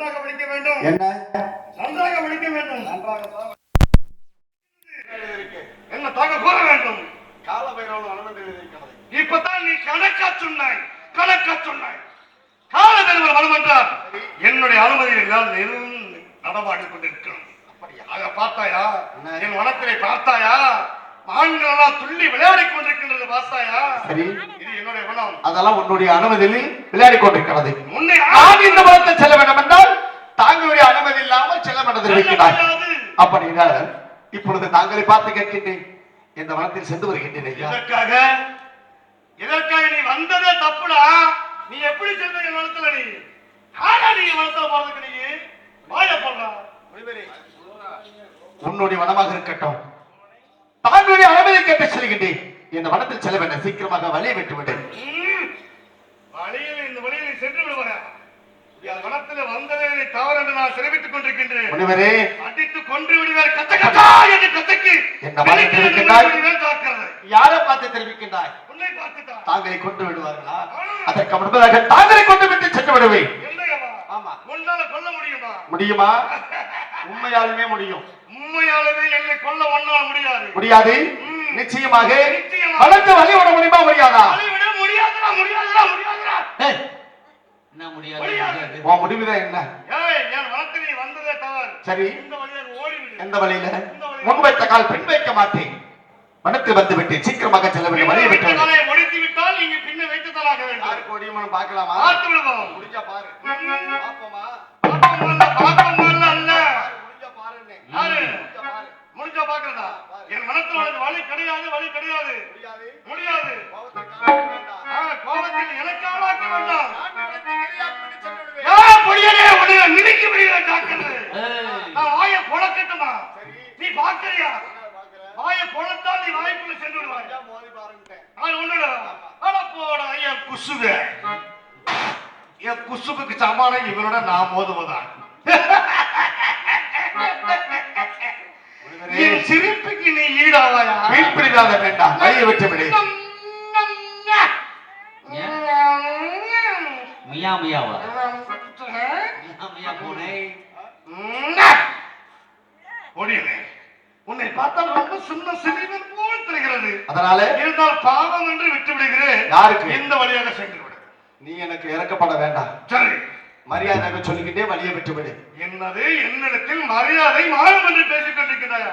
நன்றாக படிக்க வேண்டும். என்ன? நன்றாக படிக்க வேண்டும். என்ன தாங்க கூற வேண்டும். கால பைரவன் அனுமதி இருக்கிறது. இப்பதான் நீ கணக்கா சொன்னாய். கால பைரவர் வனம் என்றார். என்னுடைய அனுமதி எல்லாம் நடமாடி கொண்டிருக்கிறோம். அதை பார்த்தாயா? என் வனத்திலே பார்த்தாயா? ஆண்கள் எல்லாம் துள்ளி விளையாடி கொண்டிருக்கின்றது பார்த்தாயா? சரி, இது என்னுடைய வனம். அதெல்லாம் உன்னுடைய அனுமதியில் விளையாடி கொண்டிருக்கிறது. முன்னே இந்த வனத்தை செல்ல வேண்டும் என்றால் தாங்களுடைய அனுமதி இல்லாமல் செல்ல வேண்டும். அப்படின்னா இப்பொழுது தாங்களை பார்த்து கேட்கின்றேன், இந்த வனத்தில் சென்று வருகின்றேன். எதற்காக நீ வந்ததே தப்புடா. நீ எப்படி சென்ற என் வனத்துல? நீ வனத்துல போறதுக்கு நீ வாய போடுறா. உன்னுடைய வனமாக இருக்கட்டும், தாங்களுடைய அனுமதி கேட்டு செல்கின்றேன். இந்த வனத்தில் செல்ல வேண்டும். சீக்கிரமாக வழியை விட்டுவிட்டேன். இந்த வழியில் சென்று விடுவாயா? வனத்தில் வந்ததை தவறு என்று நான் தெரிவித்துக் கொண்டிருக்கின்றேன். முனிவரே, அடித்து கொன்று விடுவார். கத்த கத்தா என்று கத்தக்கு என்ன யாரை பார்த்து தெரிவிக்கின்றாய்? உன்னை பார்த்துதான். தாங்களை கொண்டு விடுவார்களா? அதற்கு முன்பதாக தாங்களை கொண்டு விட்டு சென்று விடுவேன். ஆமா, உன்னால கொல்ல முடியுமா? முடியுமா? உண்மையாலுமே முடியும். உண்மையாலுமே என்னை கொல்ல ஒன்றால் முடியாது. நிச்சயமாக வளர்ந்து வழி விட முடியுமா? முடியாதா? உன் முடிவுதான் என்ன? சரி, எந்த வழியில? முன் வைத்த கால் பின் வைக்க மாட்டேன். வனத்தில் வந்து விட்டு சீக்கிரமாக செல்ல வேண்டும். வழியை விட்டு முடித்து விட்டால் நீங்க பின்ன வைத்து தராக வேண்டும். யாருக்கு முடியுமான்னு பார்க்கலாமா? பார்த்து விடுவோம். முடிஞ்சா பாரு. பாப்போமா? முடிஞ்சா பாக்குறதா? என் மனத்துல வழி கிடையாது. முடியாது. கோபத்தில் எனக்கு ஆளாக்க வேண்டாம். நினைக்க முடியல. நான் வாயை பொழக்கட்டுமா? நீ பாக்குறியா? வாயை பொழத்தால் நீ வாய்க்குள்ள சென்று விடுவாய். என் குசுபுக்கு சமானம் இவரோட நான் மோதுவதா? என் சிரிப்புக்கு நீ ஈடாவாயா? மீன்பிடிக்காத வேண்டாம். வழியை விட்டு விடு. மியா மியாவா? மியா போனே. ஓடியனே, உன்னை பார்த்தால் ரொம்ப சின்ன சிறுவன் போல் தெரிகிறது. அதனால இருந்தால் பாவம் என்று விட்டு விடுகிறேன். யாருக்கு? இந்த வழியாக சென்று விடு. நீ எனக்கு இறக்கப்பட வேண்டாம். சரி, மரியாதை சொல்லிக்கிட்டே வழியை விட்டு விடு. என்னது? என்னிடத்தில் மரியாதை மாறும் என்று பேசிக் கொண்டிருக்கிறாயா?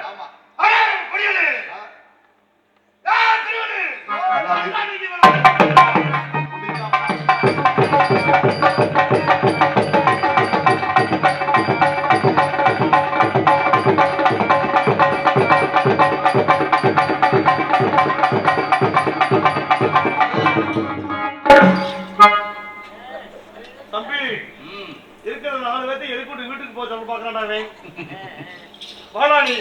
தம்பி, இருக்கிற 4 பேர்த்தை எதுக்கூட்டு வீட்டுக்கு போக சொல்ல பாக்குறானே. வாடானி.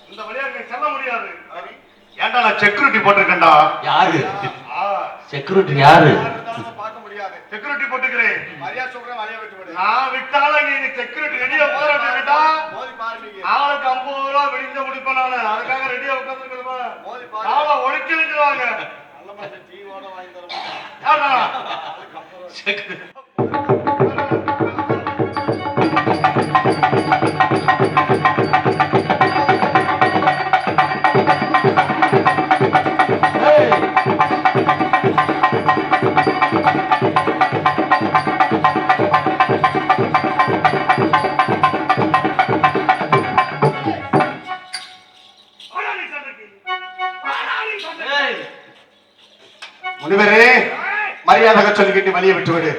இந்த வழியா செல்ல முடியாது. ஏன்டா நான் செக்யூரிட்டி போட்டிருக்கேன்டா. யாரு செக்யூரிட்டி? யாரு பார்க்க முடியாது. செக்யூரிட்டி போட்டுக்கிறேன். மரியாதை சொல்றேன். வழியை விட்டு விடு. நான் விட்டாலும் நீ செக்யூரிட்டி ரெடியா போராட்ட கேட்டா மோதி பாருங்க. ஆளுக்கு 50 ரூபா விடிஞ்ச முடிப்பேன் நானு. அதுக்காக ரெடியா உட்கார்ந்துருக்கணுமா? மோதி பாரு. ஆளை ஒழிச்சுவாங்க. நல்ல மனுஷன் டீ ஓட வாங்கி தர மாட்டான். யாரா? முனிவரே, மரியாதை சொல்லிக்கிட்டு வழியை விட்டு விடு.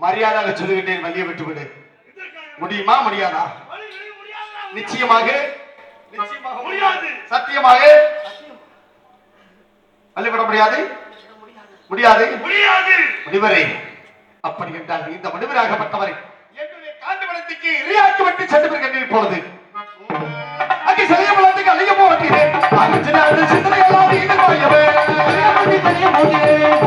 மரியாதை சொல்லிக்கிட்டே வழியை விட்டு விடு. முடியுமா முடியாதா? நிச்சயமாக முடியாது. சத்தியமாக அள்ளிவிட முடியாது. முடியாது. முடியாது. முடிவரே, அப்படி என்றால் இந்த முடிவராகப்பட்டவரை என்னுடைய காண்டுமலத்துக்கு இரையாக்கி விட்டு சென்று வருகின்றேன். இப்பொழுது அங்கே செய்யப்படத்துக்கு அழிய போகிறேன். அந்த சிந்தனை எல்லாம் நீங்கள் பாயவே செய்யப்படத்துக்கு அழிய போகிறேன்.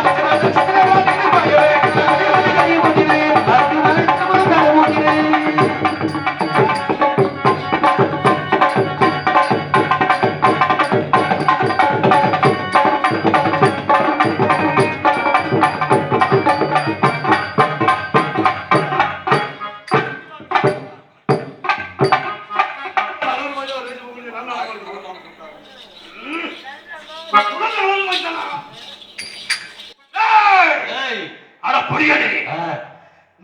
அந்த சிந்தனை எல்லாம் நீங்கள் பாயவே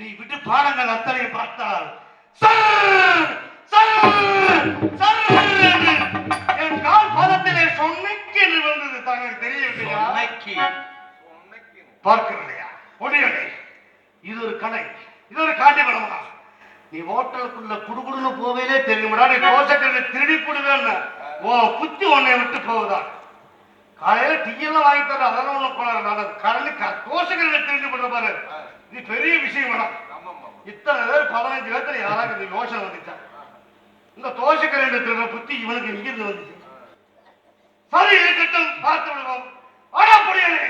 நீ விட்டு பாடங்கள் அத்தனை பார்த்தால் சர் சர் சர் என்று என் கால் பாதத்திலே சொன்னைக்கு என்று வந்தது. தாங்கள் தெரியவில்லையா? பார்க்கவில்லையா? ஒடியடே, இது ஒரு கடை, இது ஒரு காண்டி படமா? நீ ஹோட்டலுக்குள்ள குடுகுடுன்னு போவேலே தெரியுமாடா? நீ தோசைக்கல்ல திருடி போடுவேன்னு ஓ குத்தி உன்னை விட்டு போகுதா? காலையில டீயெல்லாம் வாங்கி தர அதெல்லாம் ஒண்ணு போனாரு. கடலுக்கு தோசைக்கல்ல திருடி போடுற பாரு, இது பெரிய விஷயம் வேணாம். இத்தனை பேர் 15 பேர்த்துல யாராவது யோசனை வந்துச்சா? இந்த தோசைக்கல்ல திருட புத்தி இவனுக்கு எங்கிருந்து வந்துச்சு? சரி இருக்கட்டும், பார்த்து விடுவோம். ஆனா புரியலே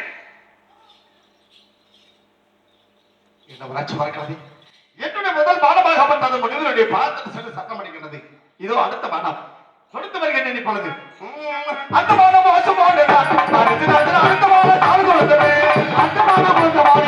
என்ன வளர்ச்சி மறக்கிறது. என்னுடைய முதல் பாடமாகப்பட்டது முடிவுடைய பாதத்தில் சென்று சட்டம் அடிக்கிறது. இதோ அடுத்த பாடம் கொடுத்து வருகிறேன். இப்பொழுது அந்த பாடம் மோசமான அடுத்த பாடம் தாழ் கொடுத்தது. அந்த பாடம் மோசமான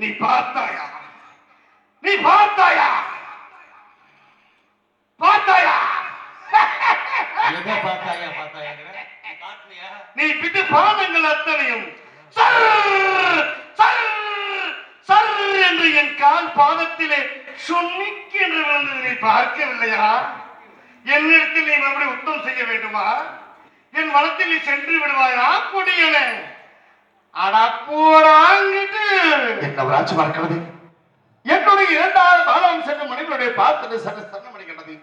நீ பார்த்தாயா? நீ பார்த்தாயா? பார்த்தாயா? நீ விட்டு பாதங்கள் அத்தனையும் சர் சர் சர் என்று என் கால் பாதத்திலே சொன்னிக்கு என்று விழுந்தது. நீ பார்க்கவில்லையா? என்னிடத்தில் நீ மறுபடியும் உத்தம் செய்ய வேண்டுமா? என் வளத்தில் நீ சென்று விடுவாயா? கொடியனே அடப்போடாங்கிட்டு என்ன வளர்ச்சி மறக்கிறது. என்னுடைய இரண்டாவது பானம் சென்று மனிதனுடைய பார்த்து சரணம் அடைகிறது.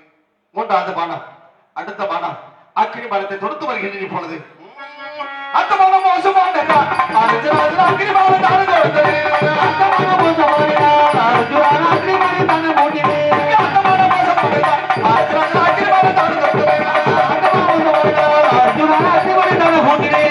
மூன்றாவது பானம் அடுத்த பானம் அக்கினி பானத்தை தொடுத்து வருகிறேன். இப்பொழுது அந்த பானம் மோசமான அக்கினி பானம் தானே கொடுத்தது. அந்த பானம் மோசமான அக்கினி பானம் தானே மூடினே. அந்த பானம் மோசமான அக்கினி பானம் தானே கொடுத்தது. அந்த பானம் மோசமான அக்கினி பானம் தானே மூடினே.